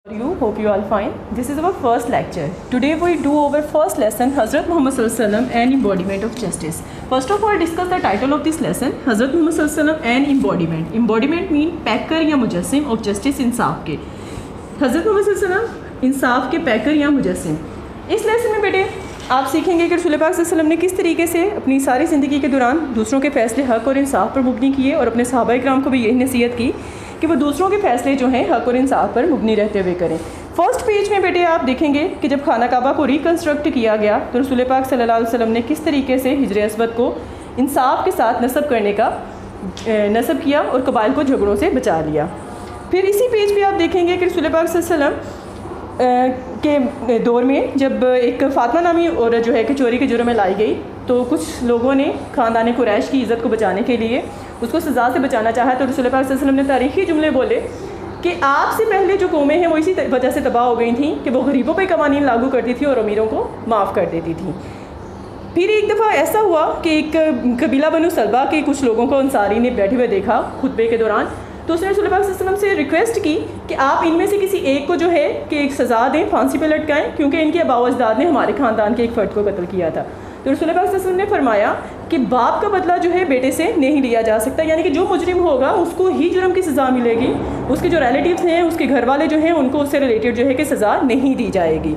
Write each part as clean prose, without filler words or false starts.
You hope you all fine. This is our first lecture. Today we do our first lesson, Hazrat Muhammad Sallallahu Alaihi Wasallam and embodiment of justice. First of all, discuss the title of this lesson, Hazrat Muhammad Sallallahu Alaihi Wasallam and embodiment. Embodiment mean पैकर या मुजस्सिम of justice इंसाफ के. हज़रत मोहम्मद सल्लल्लाहु अलैहि वसल्लम इंसाफ के पैकर या मुजस्सिम. इस lesson में बेटे आप सीखेंगे कि रसूल पाक सल्लल्लाहु अलैहि वसल्लम ने किस तरीके से अपनी सारी ज़िंदगी के दौरान दूसरों के फ़ैसले हक़ और इंसाफ पर मुबनी किए और अपने सहाबा इकराम को भी यही नसीहत की कि वो दूसरों के फ़ैसले जो हैं हक़ और इंसाफ पर मुबनी रहते हुए करें. फर्स्ट पेज में बेटे आप देखेंगे कि जब खाना काबा को रिकन्स्ट्रक्ट किया गया तो रसूल पाक सल्लल्लाहु अलैहि वसल्लम ने किस तरीके से हिजर अस्वद को इंसाफ के साथ नस्ब करने का नस्ब किया और कबाइल को झगड़ों से बचा लिया. फिर इसी पेज पे आप देखेंगे कि रसूल पाक सल्लल्लाहु अलैहि वसल्लम के दौर में जब एक फ़ातिमा नामी औरत जो है कि चोरी के जुर्म में लाई गई तो कुछ लोगों ने ख़ानदान कुरैश की इज़्ज़त को बचाने के लिए उसको सज़ा से बचाना चाहा. तो रसूल पाक सल्लल्लाहु अलैहि वसल्लम ने तारीख़ी जुमले बोले कि आपसे पहले जो कौमें हैं वो इसी वजह से तबाह हो गई थी कि वो गरीबों पे कवानीन लागू करती थी और अमीरों को माफ़ कर देती थी. फिर एक दफ़ा ऐसा हुआ कि एक कबीला बनु सलबा के कुछ लोगों को अंसारी ने बैठे हुए देखा खुतबे के दौरान. तो उसने रसूल पाक सल्लल्लाहु अलैहि वसल्लम से रिक्वेस्ट की कि आप इनमें से किसी एक को जो है कि एक सज़ा दें, फांसी पे लटकाएं, क्योंकि इनके आबाओ अजदाद ने हमारे ख़ानदान के एक फ़र्द को कत्ल किया था. तो रसूल पाक सल्लल्लाहु अलैहि वसल्लम ने फरमाया कि बाप का बदला जो है बेटे से नहीं लिया जा सकता, यानी कि जो मुजरिम होगा उसको ही जुर्म की सज़ा मिलेगी, उसके जो रिलेटिव्स हैं उसके घर वाले जो हैं उनको उससे रिलेटेड जो है कि सज़ा नहीं दी जाएगी.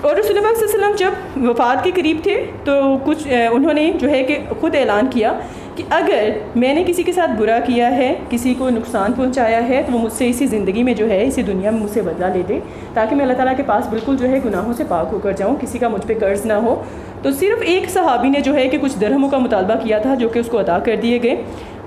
और रसूल पाक सल्लल्लाहु अलैहि वसल्लम जब वफ़ात के करीब थे तो कुछ उन्होंने जो है कि ख़ुद ऐलान किया कि अगर मैंने किसी के साथ बुरा किया है, किसी को नुकसान पहुंचाया है तो वो मुझसे इसी ज़िंदगी में जो है इसी दुनिया में मुझसे बदला ले दे, ताकि मैं अल्लाह ताला के पास बिल्कुल जो है गुनाहों से पाक होकर जाऊं, किसी का मुझ पे कर्ज़ ना हो. तो सिर्फ़ एक सहाबी ने जो है कि कुछ दरहमों का मुतालबा किया था जो कि उसको अदा कर दिए गए.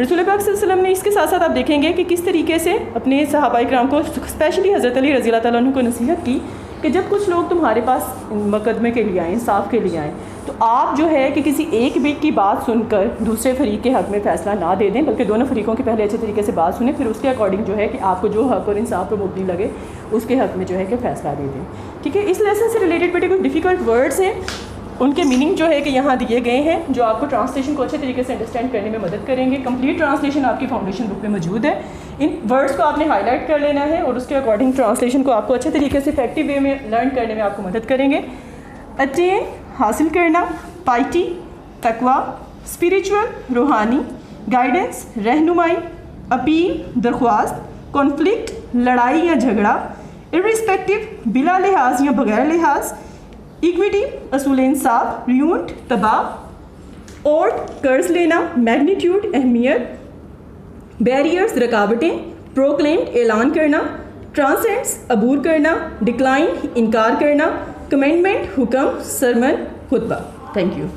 रसूल पाक सल्लल्लाहु अलैहि वसल्लम ने इसके साथ साथ आप देखेंगे कि किस तरीके से अपने सहाबा इकराम को स्पेशली हज़रत अली रज़ी अल्लाह तआला अन्हु को नसीहत की कि जब कुछ लोग तुम्हारे पास मुकदमे के लिए आएँ, इंसाफ के लिए आएँ, तो आप जो है कि किसी एक भी की बात सुनकर दूसरे फरीक के हक़ में फ़ैसला ना दे दें, बल्कि दोनों फरीकों की पहले अच्छे तरीके से बात सुनें, फिर उसके अकॉर्डिंग जो है कि आपको जो हक़ और इंसाफ पर मुबनी लगे उसके हक़ में जो है कि फ़ैसला दे दें. ठीक है. इस लेसन से रिलेटेड बेटे कुछ डिफ़िकल्ट वर्ड्स हैं, उनके मीनिंग जो है कि यहाँ दिए गए हैं जो आपको ट्रांसलेशन को अच्छे तरीके से अंडरस्टैंड करने में मदद करेंगे. कंप्लीट ट्रांसलेशन आपकी फाउंडेशन बुक में मौजूद है. इन वर्ड्स को आपने हाईलाइट कर लेना है और उसके अकॉर्डिंग ट्रांसलेशन को आपको अच्छे तरीके से इफेक्टिव वे में लर्न करने में आपको मदद करेंगे. अटेन हासिल करना, पाइटी तकवा, स्पिरिचुअल रूहानी, गाइडेंस रहनुमाई, अपील दरख्वास्त, कॉन्फ्लिक्ट लड़ाई या झगड़ा, इर्रिस्पेक्टिव बिला लिहाज या बगैर लिहाज, इक्विटी असूल इंसाफ, रियूंट तबाह, और कर्ज लेना, मैग्नीट्यूड अहमियत, बैरियर्स रकावटें, प्रोक्लेम्ड ऐलान करना, ट्रांसेंड्स अबूर करना, डिक्लाइन इनकार करना, कमेंडमेंट हुक्म, सरमन खुतबा. Thank you.